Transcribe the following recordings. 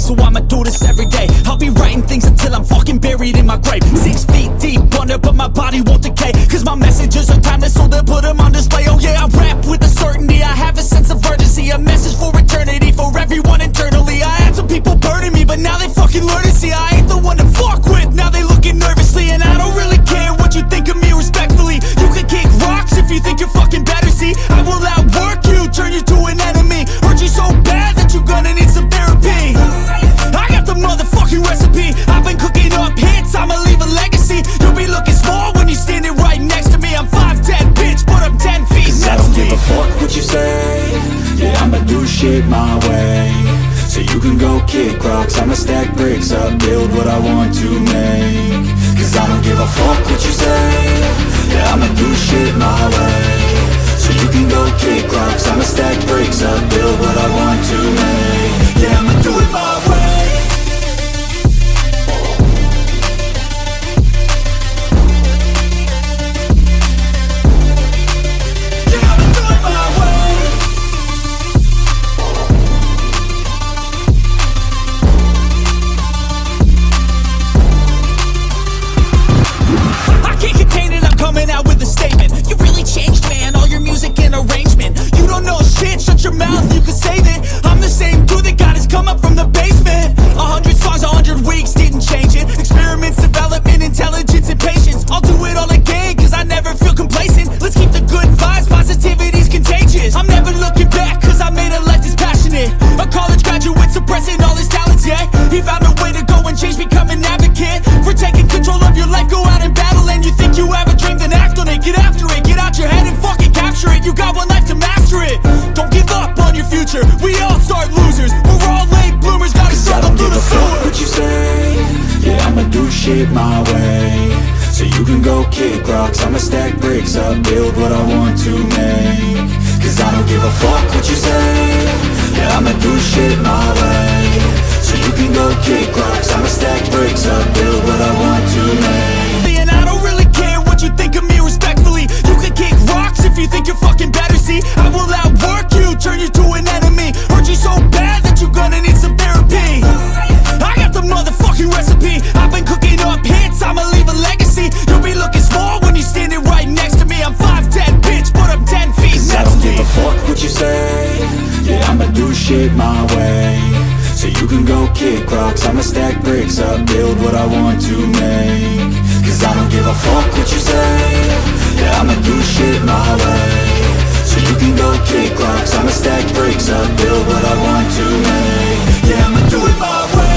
so I'ma do this every day. I'll be writing things until I'm fucking buried in my grave. 6 feet deep under, but my body won't decay, cause my messages are timeless, so they'll put them on display. Oh yeah, I rap with a certainty, I have a sense of urgency, a message for eternity, for everyone internally. I had some people burning me, but now they fucking learn to see I ain't the one to fuck with, now they looking nervously. And I don't really care what you think of me, respectfully. You can kick rocks if you think you're fucking better, see I will outwork you, turn you to an enemy, hurt you so bad that you're gonna need some therapy. I got the motherfucking recipe, I've been cooking up hits, I'ma leave a legacy. You'll be looking small when you're standing right next to me. I'm 5'10", bitch, but I'm 10 feet next to me. I don't give a fuck what you say, yeah, I'ma do shit my way. So you can go kick rocks, I'ma stack bricks up, build what I want to make. Cause I don't give a fuck what you say, yeah, I'ma do shit my way. So you can go kick rocks, I'ma stack bricks up, build what I want to make. Yeah, I'ma do it my way. Shut your mouth, you can save it. I'm the same dude that got his come up from the basement. 100 songs, 100 weeks, didn't change it. Experiments, development, intelligence, and patience. I'll do it all again, cause I never feel complacent. Let's keep the good vibes, positivity's contagious. I'm never looking back, cause I made a life that's passionate. A college graduate suppressing all his talents, yeah. He found a way to go and change, become an advocate for taking control of your life, go out and battle. And you think you have a dream, then act on it. Get after it, get out your head and fucking capture it. You got one life to master it. Don't give up on your future, we all start losers. We're all late bloomers, gotta struggle through the sewer. What you say, yeah, I'ma do shit my way. So you can go kick rocks, I'ma stack bricks up, build what I want to make. Cause I don't give a fuck what you say, yeah, I'ma do shit my way. So you can go kick rocks, I'ma stack bricks up, build what I want to make. And I don't really care what you think of me, respectfully. You can kick rocks if you think you're fucking better, see I will outwork you, turn you to an enemy, hurt you so bad that you're gonna need some therapy. I got the motherfucking recipe, I've been cooking up hits, I'ma leave a legacy. You'll be looking small when you're standing right next to me. I'm 5'10", bitch, but I'm 10 feet next to me. I don't give a fuck what you say, yeah, I'ma do shit my way. So you can go kick rocks, I'ma stack bricks up, build what I want to make. Cause I don't give a fuck what you say, yeah, I'ma do shit my way. So you can go kick rocks, I'ma stack bricks up, build what I want to make. Yeah, I'ma do it my way.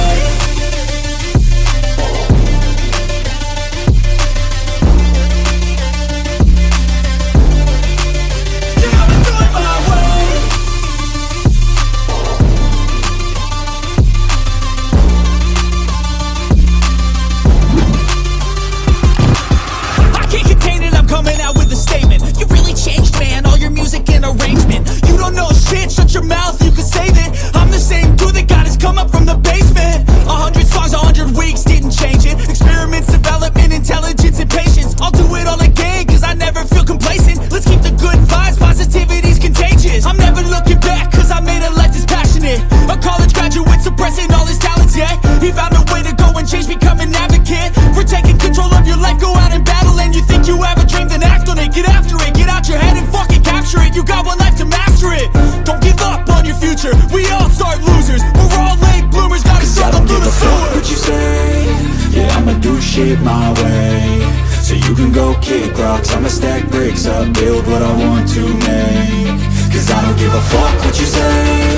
Shut your mouth, you can save it. I'm the same dude that got his come up from the basement. 100 songs, 100 weeks, didn't change it. Experiments, development, intelligence, and patience. I'll do it all again, cause I never feel complacent. Let's keep the good vibes, positivity's contagious. I'm never looking back, cause I made a life that's passionate. A college graduate suppressing all his talents, yeah. He found a way to go and change, become an advocate for taking control of your life, go out and battle. And you think you have a dream, then act on it. Get after it, get out your head and fucking capture it. You got one life to master it. Don't give up on your future, we all start losers. We're all late bloomers, gotta struggle through the sewer. I don't give a fuck what you say, yeah, I'ma do shit my way. So you can go kick rocks, I'ma stack bricks up, build what I want to make. Cause I don't give a fuck what you say.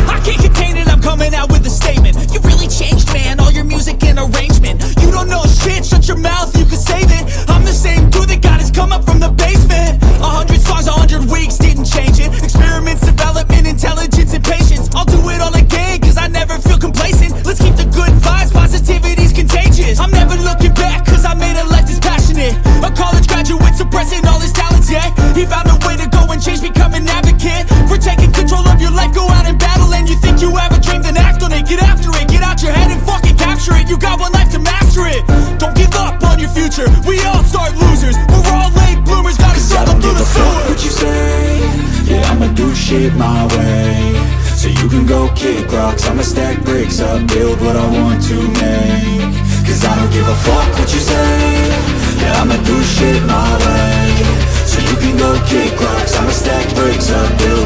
I can't contain it, I'm coming out with a statement. You really changed, man, all your music and arrangement. You don't know shit, shut your mouth, you can save it. I'm the same dude that got his come up from the basement. 100 songs, 100 weeks, didn't change it. Experiments, development, intelligence, and patience. I'll do it all again, cause I never feel complacent. Let's keep the good vibes, positivity's contagious. I'm never looking back, cause I made a life that's passionate. A college graduate suppressing all his talents, yeah. He found a way to go and change, become an advocate for taking control of your life, go out and battle. And you think you have a dream, then act on it. Get after it, get out your head and fucking capture it. You got one life to master it. Don't give up on your future, we all start losers. We're all late bloomers, gotta struggle through the sewer. What you say, yeah, I'ma do shit my way. So you can go kick rocks, I'ma stack bricks up, build what I want to make. Cause I don't give a fuck what you say, yeah, I'ma do shit my way. So you can go kick rocks, I'ma stack bricks up, build